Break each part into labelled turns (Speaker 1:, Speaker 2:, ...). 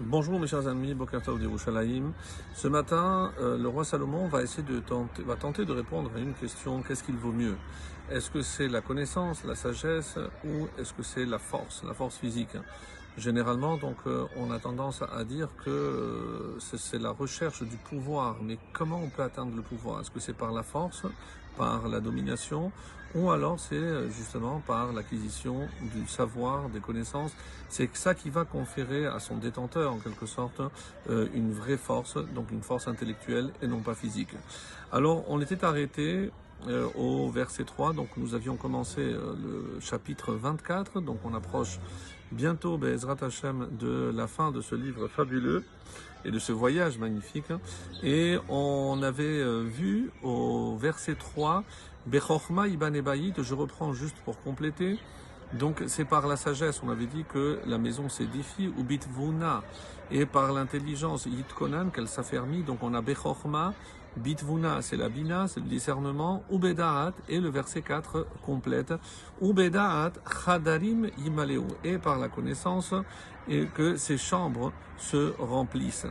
Speaker 1: Bonjour mes chers amis, Boker Tov d'Yerushalayim. Ce matin, le roi Salomon va tenter de répondre à une question: qu'est-ce qu'il vaut mieux? Est-ce que c'est la connaissance, la sagesse, ou est-ce que c'est la force physique? Généralement, donc, on a tendance à dire que c'est la recherche du pouvoir. Mais comment on peut atteindre le pouvoir? Est-ce que c'est par la force, par la domination, ou alors c'est justement par l'acquisition du savoir, des connaissances? C'est ça qui va conférer à son détenteur, en quelque sorte, une vraie force, donc une force intellectuelle et non pas physique. Alors, on était arrêté au verset 3, donc nous avions commencé le chapitre 24, donc on approche bientôt, Be'ezrat Hashem, de la fin de ce livre fabuleux et de ce voyage magnifique. Et on avait vu au verset 3, Bechorma Iban Ebayit, je reprends juste pour compléter. Donc c'est par la sagesse, on avait dit que la maison s'édifie, ou bitvuna, et par l'intelligence, yitkonan, qu'elle s'affermit. Donc on a bechorma, bitvuna, c'est la bina, c'est le discernement, ubedaat, et le verset 4 complète, ubedaat, chadarim yimaleu, et par la connaissance, et que ces chambres se remplissent.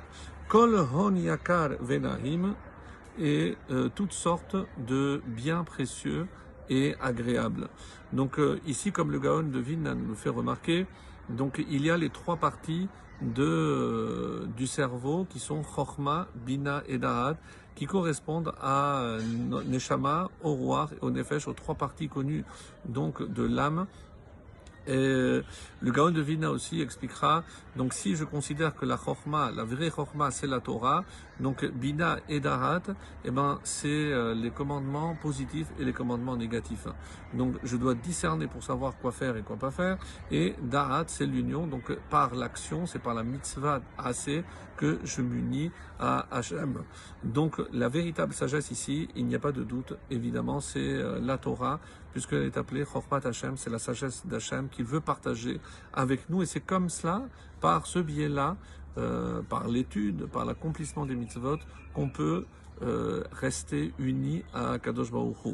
Speaker 1: Kol hon yakar venahim, et toutes sortes de biens précieux et agréable. Donc ici, comme le Gaon de Vilna nous le fait remarquer, donc il y a les trois parties du cerveau qui sont Chochma, Bina et Da'at, qui correspondent à Neshama, au Ruach et au Nefesh, aux trois parties connues donc de l'âme. Et le Gaon de Vilna aussi expliquera, donc si je considère que la Chochma, la vraie Chochma, c'est la Torah, donc Bina et Darat, eh ben, c'est les commandements positifs et les commandements négatifs. Donc je dois discerner pour savoir quoi faire et quoi pas faire, et Darat, c'est l'union, donc par l'action, c'est par la mitzvah assez que je m'unis à Hachem. Donc la véritable sagesse ici, il n'y a pas de doute, évidemment, c'est la Torah, puisqu'elle est appelée Chochmat Hachem, c'est la sagesse d'Hachem qu'il veut partager avec nous, et c'est comme cela, par ce biais-là, par l'étude, par l'accomplissement des mitzvot, qu'on peut rester unis à Kadosh Baruch Hu.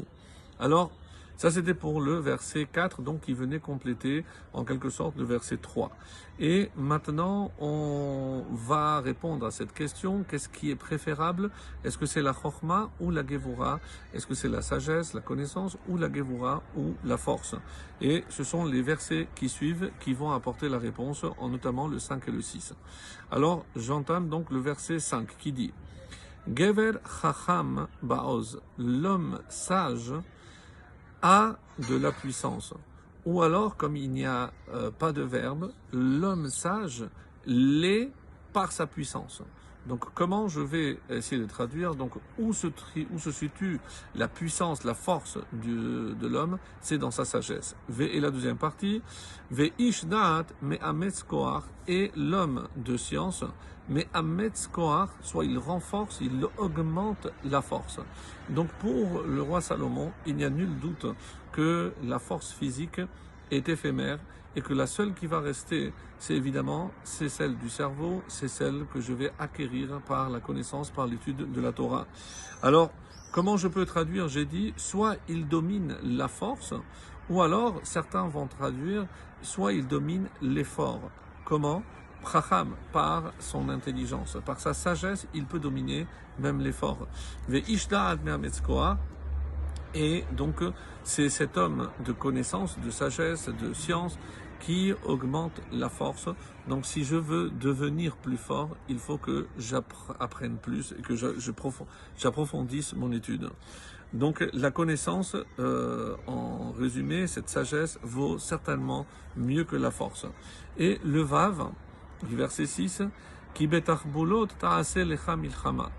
Speaker 1: Alors, ça c'était pour le verset 4, donc qui venait compléter en quelque sorte le verset 3. Et maintenant, on va répondre à cette question: qu'est-ce qui est préférable? Est-ce que c'est la Chochma ou la Gevura? Est-ce que c'est la sagesse, la connaissance, ou la Gevura ou la force? Et ce sont les versets qui suivent qui vont apporter la réponse, en notamment le 5 et le 6. Alors, j'entame donc le verset 5 qui dit: Gever Chacham Baoz, l'homme sage a de la puissance. Ou alors, comme il n'y a pas de verbe, l'homme sage l'est par sa puissance. Donc, comment je vais essayer de traduire? Donc, où se situe la puissance, la force de l'homme? C'est dans sa sagesse. Et la deuxième partie, Ve ish da'at me'ametz koach, et l'homme de science, me'ametz koach, soit il renforce, il augmente la force. Donc, pour le roi Salomon, il n'y a nul doute que la force physique est éphémère, et que la seule qui va rester, c'est celle du cerveau, c'est celle que je vais acquérir par la connaissance, par l'étude de la Torah. Alors, comment je peux traduire? J'ai dit, soit il domine la force, ou alors certains vont traduire, soit il domine l'effort. Comment? Chacham, par son intelligence, par sa sagesse, il peut dominer même l'effort. Et donc, c'est cet homme de connaissance, de sagesse, de science qui augmente la force. Donc, si je veux devenir plus fort, il faut que j'apprenne plus et que j'approfondisse mon étude. Donc, la connaissance, en résumé, cette sagesse vaut certainement mieux que la force. Et le Vav, du verset 6, Ki betachbulot ta'ase lecha milchama.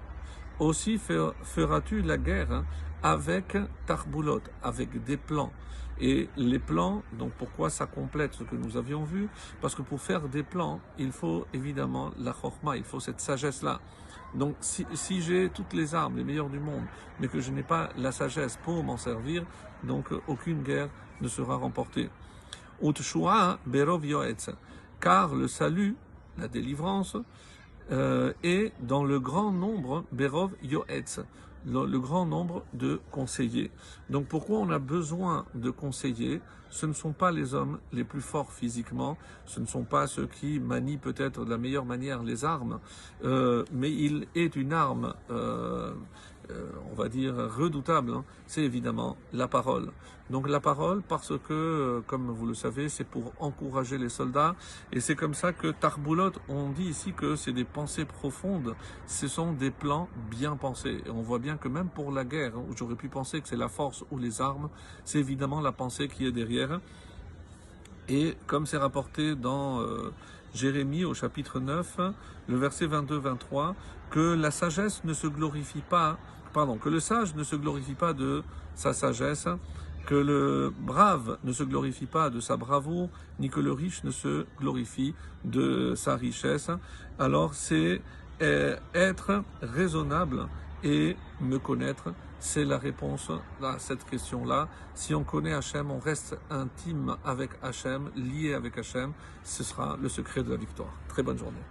Speaker 1: Aussi feras-tu la guerre avec tarbulot, avec des plans. Et les plans, donc pourquoi ça complète ce que nous avions vu? Parce que pour faire des plans, il faut évidemment la chokhma, il faut cette sagesse-là. Donc si j'ai toutes les armes, les meilleures du monde, mais que je n'ai pas la sagesse pour m'en servir, donc aucune guerre ne sera remportée. Utshua berov yoetz, car le salut, la délivrance, et dans le grand nombre, Berov Yoetz, le grand nombre de conseillers. Donc pourquoi on a besoin de conseillers? Ce ne sont pas les hommes les plus forts physiquement, ce ne sont pas ceux qui manient peut-être de la meilleure manière les armes, mais il est une arme, on va dire, redoutable, hein. C'est évidemment la parole. Donc la parole, parce que, comme vous le savez, c'est pour encourager les soldats, et c'est comme ça que Tarboulot, on dit ici que c'est des pensées profondes, ce sont des plans bien pensés. Et on voit bien que même pour la guerre, où j'aurais pu penser que c'est la force ou les armes, c'est évidemment la pensée qui est derrière. Et comme c'est rapporté dans Jérémie au chapitre 9, le verset 22-23, que la sagesse ne se glorifie pas, que le sage ne se glorifie pas de sa sagesse, que le brave ne se glorifie pas de sa bravoure, ni que le riche ne se glorifie de sa richesse. Alors c'est être raisonnable et me connaître, c'est la réponse à cette question-là. Si on connaît Hachem, on reste intime avec Hachem, lié avec Hachem, ce sera le secret de la victoire. Très bonne journée.